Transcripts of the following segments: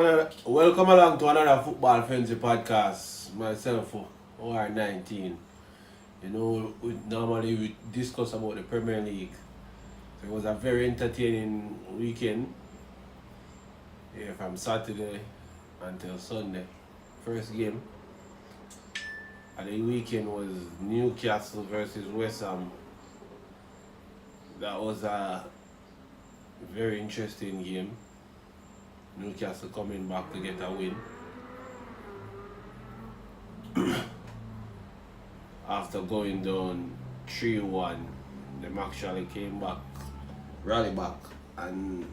Welcome along to another Football Frenzy podcast. Myself, OR19. Normally we discuss about the Premier League. So it was a very entertaining weekend. Yeah, from Saturday until Sunday. First game. And the weekend was Newcastle versus West Ham. That was a very interesting game. Newcastle coming back to get a win. After going down 3-1, them actually came back, rally back, and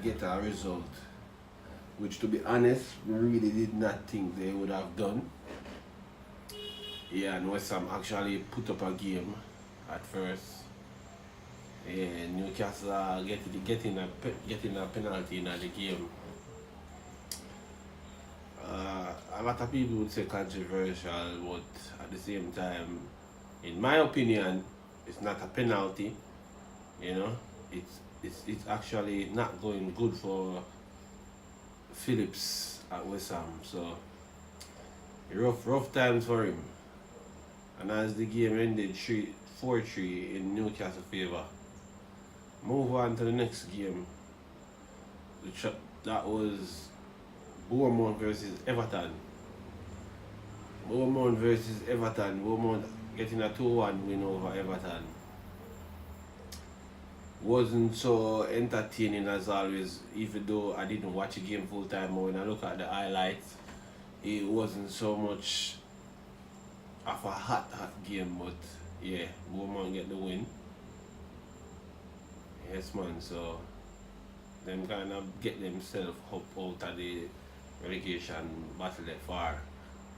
get a result. Which, to be honest, we really did not think they would have done. Yeah, and West Ham actually put up a game at first. Yeah, Newcastle are getting a penalty in the game. A lot of people would say controversial, but at the same time, in my opinion, it's not a penalty. It's actually not going good for Phillips at West Ham. So rough times for him. And as the game ended 4-3 in Newcastle favour, move on to the next game. That was Bournemouth versus Everton. Bournemouth getting a 2-1 win over Everton. Wasn't so entertaining as always, even though I didn't watch the game full time, but when I look at the highlights, it wasn't so much of a hot game, but yeah, Bournemouth get the win. Yes man, so them kind of get themselves up out of the relegation battle that far.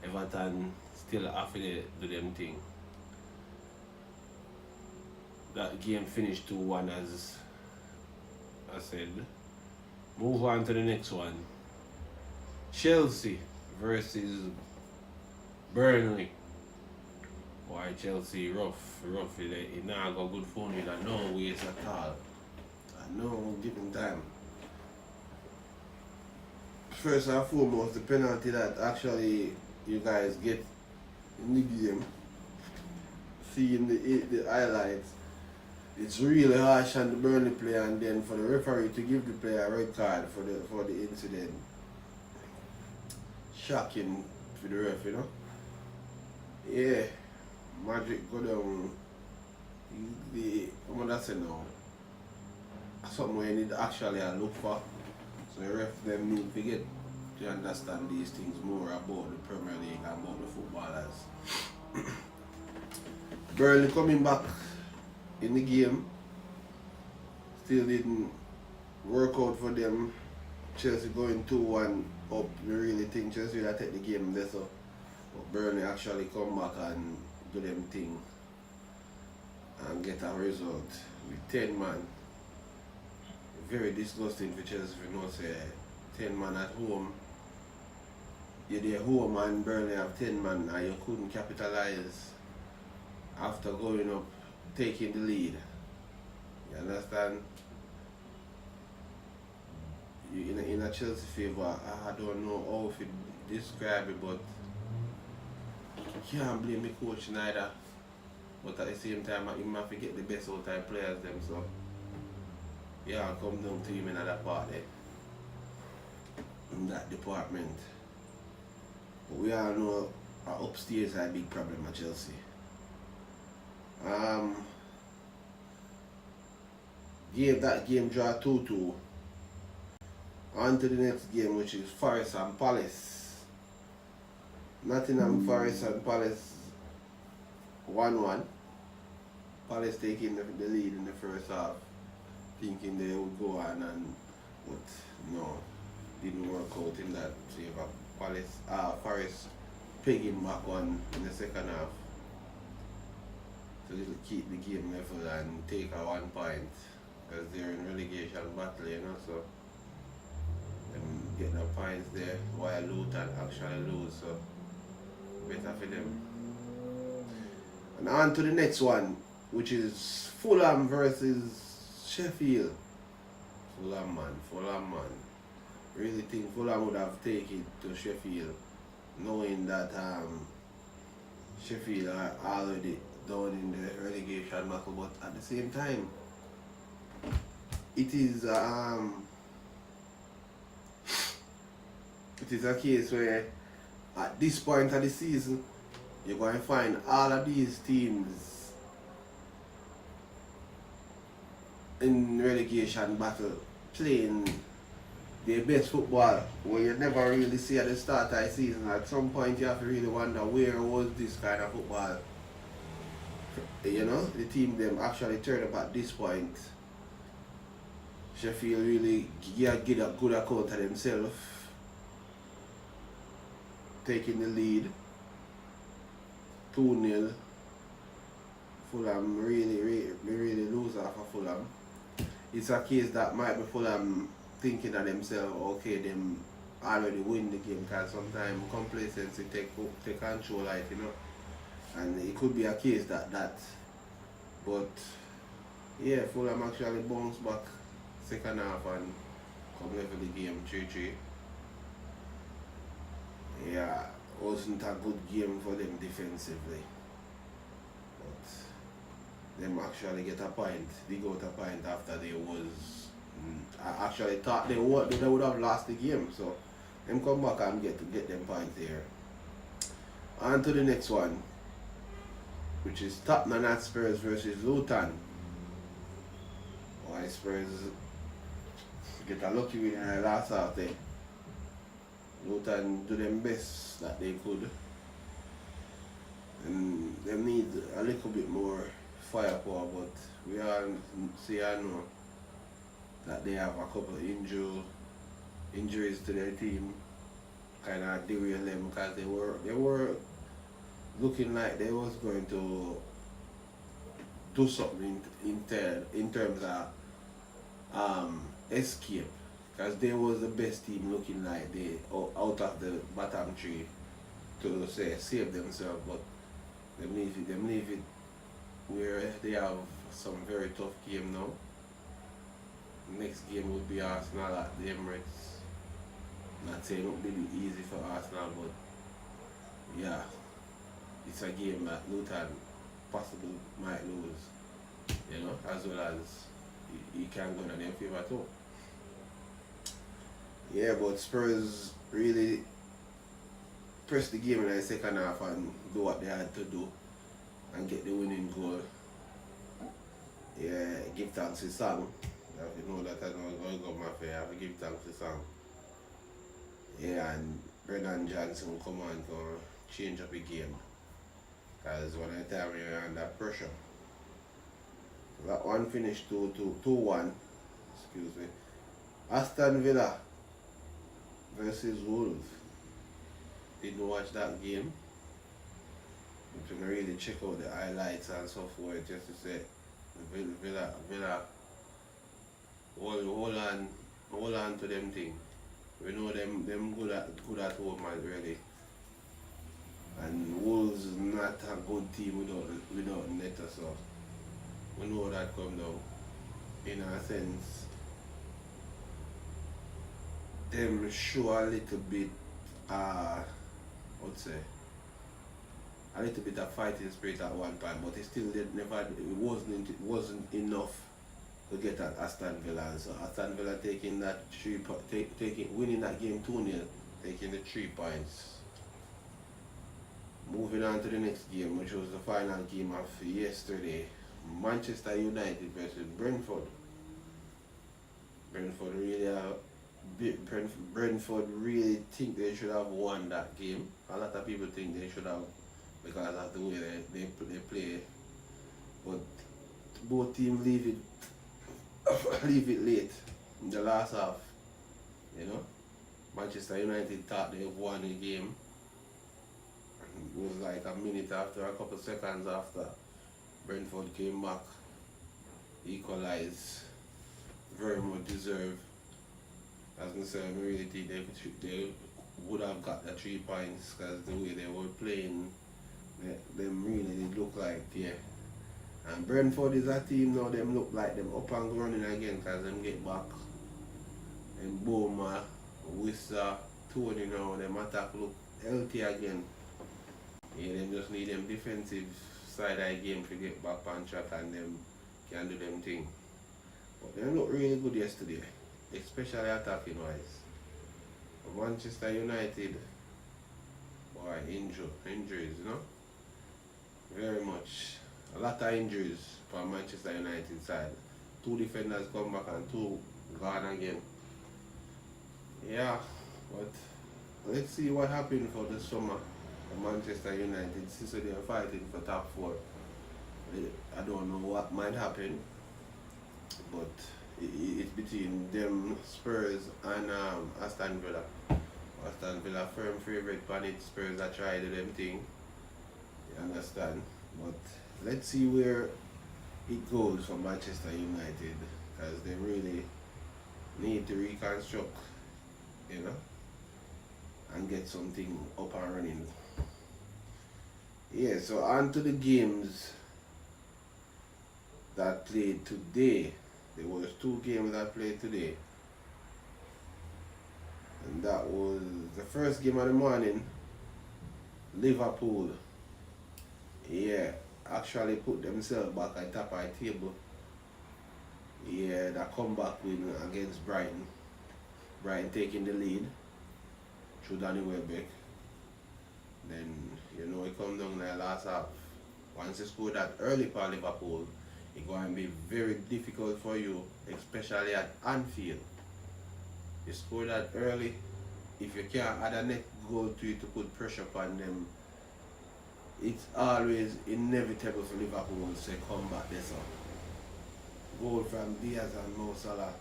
Everton still have to do them thing. That game finished 2-1 as I said. Move on to the next one. Chelsea versus Burnley. Why Chelsea rough. It not got good phone with no ways at all. No given time. First and foremost, the penalty that actually you guys get in the game, seeing the highlights, it's really harsh on the Burnley player, and then for the referee to give the player a red card for the incident. Shocking for the ref, Yeah, Magic go down. I'm gonna say now. Somewhere you need to actually look for. So the ref them need to get to understand these things more about the Premier League and about the footballers. Burnley coming back in the game. Still didn't work out for them. Chelsea going 2-1 up. We really think Chelsea will take the game there, so but Burnley actually come back and do them thing and get a result with 10 man. Very disgusting for Chelsea if you know say 10 man at home. You're there home and Burnley have 10 man and you couldn't capitalize after going up, taking the lead. You understand? You in a Chelsea favour, I don't know how to describe it, but you can't blame the coach neither. But at the same time, you have to get the best out of players them, so yeah, come down to him in that part there, in that department. But we all know upstairs is a big problem at Chelsea. That game draw 2-2. On to the next game, which is Forest and Palace. Nottingham Forest and Palace 1-1. Palace taking the lead in the first half, thinking they would go on, but no, didn't work out in that favor. Forest pegging back on in the second half. So they'll keep the game level and take a 1 point because they're in relegation battle, so get the points there while Luton actually lose, so better for them. And on to the next one, which is Fulham versus Sheffield. Fulham man. really think Fulham would have taken it to Sheffield, knowing that Sheffield are already down in the relegation battle, but at the same time, it is it is a case where at this point of the season you're going to find all of these teams in relegation battle playing their best football, where you never really see at the start of the season. At some point you have to really wonder where was this kind of football. You know, the team them actually turned up at this point. Sheffield really get a good account of themselves, taking the lead 2-0. Fulham really lose off of Fulham. It's a case that might be Fulham thinking of themselves, okay, them already win the game, because sometimes complacency take control, like, you know, and it could be a case that but yeah, Fulham actually bounced back second half and come level the game 3-3. Yeah, wasn't a good game for them defensively, but them actually get a point. They got a point after they was. I actually thought they would have lost the game, so them come back and get them points here. On to the next one, which is Tottenham Hotspurs versus Luton. Why Spurs get a lucky win in the last half there. Luton do them best that they could, and they need a little bit more firepower, but we all see and know that they have a couple of injuries to their team, kind of derail them, because they were looking like they was going to do something in terms of escape, because they was the best team looking like they out of the bottom three to say save themselves, but them leave it where they have some very tough game now. Next game would be Arsenal at the Emirates. Not saying it would be easy for Arsenal, but yeah, it's a game that Luton possibly might lose, you know, as well as he can go in their favour too. Yeah, but Spurs really pressed the game in the second half and do what they had to do and get the winning goal. Yeah, give thanks to Sam. You know that I know going to go my fair. I have to give thanks to Sam. Yeah, and Brendan Johnson will come on to change up the game, because one of the time you're under pressure. That one finished 2-1. Excuse me. Aston Villa versus Wolves. Didn't watch that game. You can really check out the highlights and so forth, just to say Villa hold on to them thing. We know them good at home already. And Wolves is not a good team without Neto, so we know that come down. In a sense, them show a little bit I would say a little bit of fighting spirit at one time, but it wasn't enough to get at Aston Villa. So Aston Villa winning that game 2-0, taking the 3 points. Moving on to the next game, which was the final game of yesterday, Manchester United versus Brentford. Brentford really think they should have won that game. A lot of people think they should have, because of the way they play. But both teams leave it late in the last half. You know, Manchester United thought they won the game. It was like a minute after, a couple seconds after, Brentford came back, equalized, very much deserved. As I said, I really think they would have got the 3 points, because the way they were playing, them really look like, yeah. And Brentford is a team now, them look like them up and running again, because them get back. And Boma Wissa, Tony now, them attack look healthy again. Yeah, them just need them defensive side of the game to get back on track and them can do them thing. But they look really good yesterday, especially attacking wise. Manchester United, boy, injuries, you know? Very much. A lot of injuries for Manchester United side. Two defenders come back and two gone again. Yeah, but let's see what happened for the summer for Manchester United since they are fighting for top four. I don't know what might happen, but it's between them Spurs and Aston Villa. Aston Villa firm favourite on it. Spurs are trying to do them thing. You understand? But let's see where it goes for Manchester United, because they really need to reconstruct, you know, and get something up and running. Yeah, so on to the games that played today. There was two games that played today. And that was the first game of the morning, Liverpool. Yeah, actually put themselves back at top of the table. Yeah, that comeback win against Brighton. Brighton taking the lead through Danny Welbeck. Then, you know, it come down in the last half. Once you score that early for Liverpool, it's going to be very difficult for you, especially at Anfield. You score that early, if you can't add a net goal to it to put pressure upon them, it's always inevitable for Liverpool to say come back this up. Goal from Diaz and Mo Salah,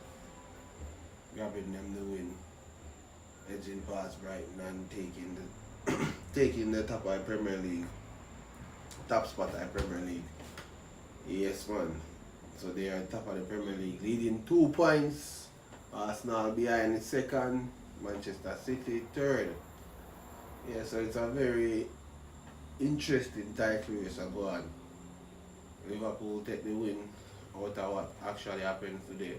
grabbing them the win, edging past Brighton and taking the taking the top of the Premier League, top spot of the Premier League. Yes, man. So they are top of the Premier League, leading 2 points. Arsenal behind second, Manchester City third. Yeah, so it's a very interesting title race to go on. Liverpool take the win out of what actually happened today.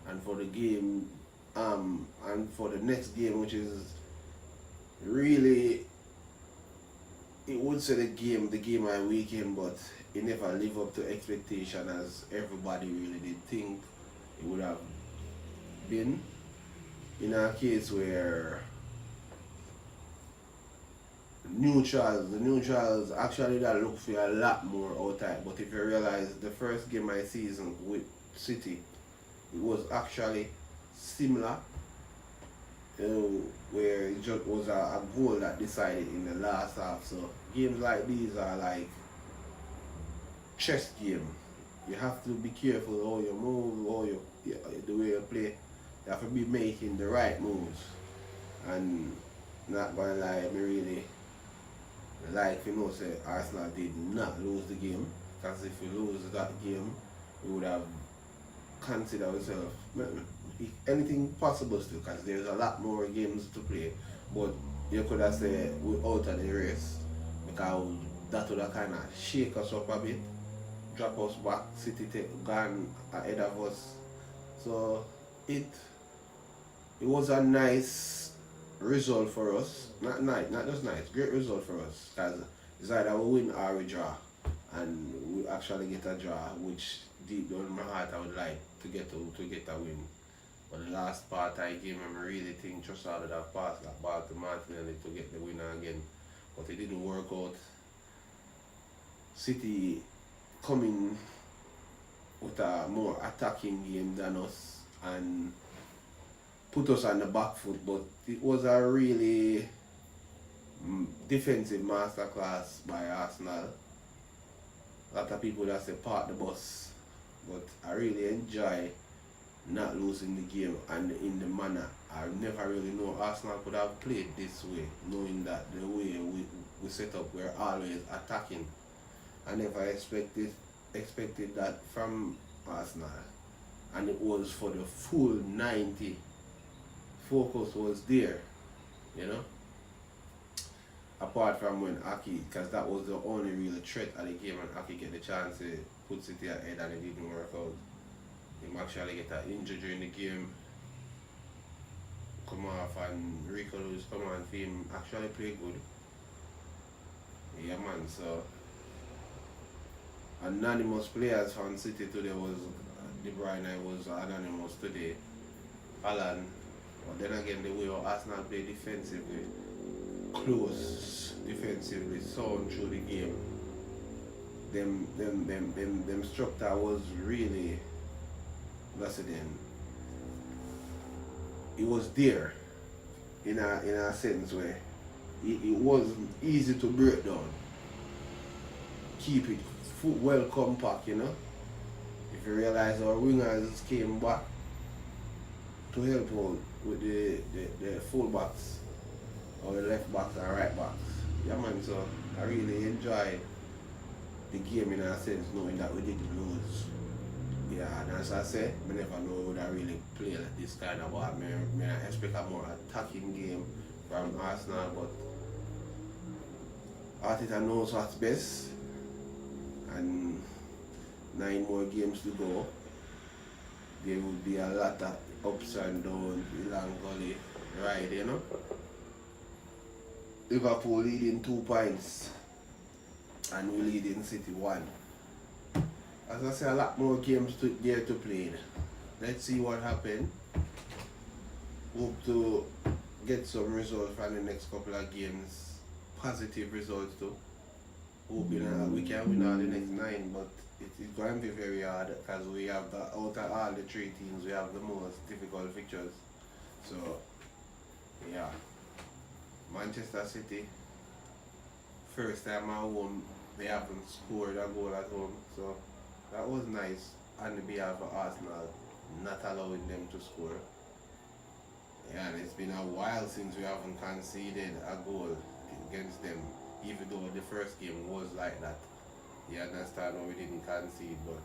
And for the game, and for the next game, which is really, it would say the game of the weekend, but it never lived up to expectation as everybody really did think it would have been. In a case where the neutrals actually that look for a lot more out of it. But if you realize the first game of the season with City, it was actually similar, where it just was a goal that decided in the last half. So games like these are like chess game. You have to be careful how you move, the way you play. You have to be making the right moves. And not gonna lie, me really like, you know, say Arsenal did not lose the game. Because if you lose that game, we would have considered ourselves anything possible still, because there's a lot more games to play. But you could have said we're out of the race, because that would have kind of shake us up a bit, drop us back, City gone ahead of us. So it was a nice result for us. Not just nice, great result for us, because it's either we win or we draw, and we actually get a draw, which deep down in my heart I would like to get a win. But the last part of the game, I really think just out of that pass that ball to Martinelli to get the winner again, but it didn't work out. City coming with a more attacking game than us and put us on the back foot, but it was a really defensive masterclass by Arsenal. A lot of people that say park the bus, but I really enjoy not losing the game and in the manner. I never really know Arsenal could have played this way, knowing that the way we set up, we're always attacking. I never expected that from Arsenal, and it was for the full 90. Focus was there, you know, apart from when Aki, because that was the only real threat at the game, and Aki get the chance to put City ahead and it didn't work out. Him actually get an injury during the game, come off and Rico Lewis come on for him actually play good. Yeah man, so anonymous players from City today was De Bruyne was anonymous today. Alan. But then again the way Arsenal play defensively, close defensively, sound through the game. Them structure was really that's it then. It was there in a sense where it wasn't easy to break down. Keep it well compact, you know. If you realize our wingers came back to help out with the full backs or the left backs and right backs. Yeah man, so I really enjoyed the game in a sense knowing that we didn't lose. Yeah, and as I said, I never know would I really play like this kind of ball. I expect a more attacking game from Arsenal, but Arteta knows what's best. And 9 more games to go. There will be a lot of ups and downs, long gully ride, you know. Liverpool leading 2 points and we leading City 1. As I say, a lot more games there to play. Let's see what happens. Hope to get some results from the next couple of games. Positive results too. Hoping we can win all the next 9, but it's going to be very hard because we have out of all the 3 teams, we have the most difficult fixtures. So, yeah. Manchester City, first time at home, they haven't scored a goal at home. So, that was nice on the behalf of Arsenal, not allowing them to score. Yeah, and it's been a while since we haven't conceded a goal against them, even though the first game was like that. You understand why we didn't concede, but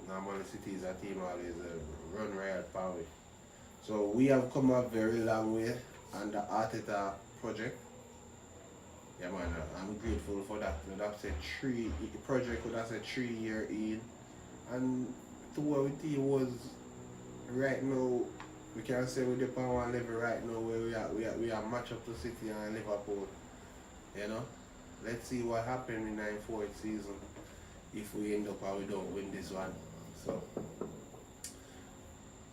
normally City is a team always run right power. So we have come a very long way on the Arteta project. Yeah man, I'm grateful for that. Would have said the project would have said 3 year in, and to what we team was right now. We can say we're on one level right now where we are match up to City and Liverpool. You know, let's see what happens in the 4th season if we end up or we don't win this one. So,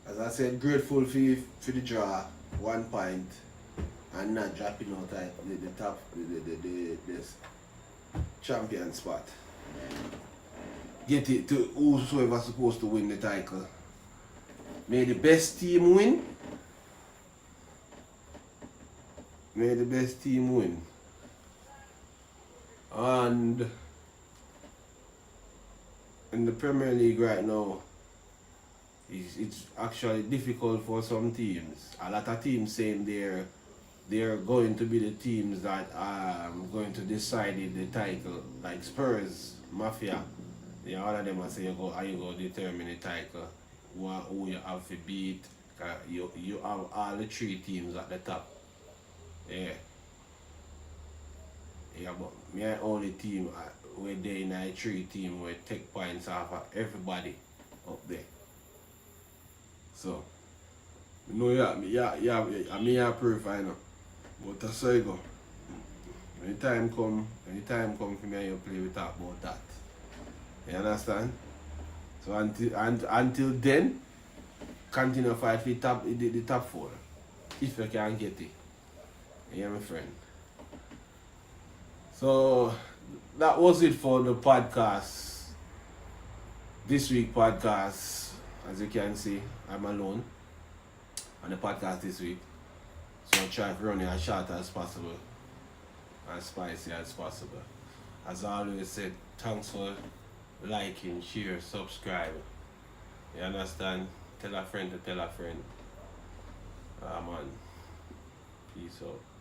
as I said, grateful for the draw, 1 point, and not dropping out at the top, the champion spot. Get it to whosoever supposed to win the title. May the best team win. May the best team win. And in the Premier League right now, it's actually difficult for some teams. A lot of teams saying they're going to be the teams that are going to decide the title, like Spurs, Mafia. Yeah, all of them are saying you go determine the title, who you have to beat. You have all the 3 teams at the top. Yeah. Yeah, but my only team where they in a 3 team where take points off of everybody up there. So, you know, me proof I know. But that's how you go. When the time come for me and you play, we talk about that. You understand? So until then, continue fight for the top 4. If you can get it. Yeah, my friend. So that was it for the podcast. This week podcast, as you can see, I'm alone on the podcast this week. So I try to run it as short as possible, as spicy as possible. As I always said, thanks for liking, share, subscribe. You understand? Tell a friend to tell a friend. Man. Peace out.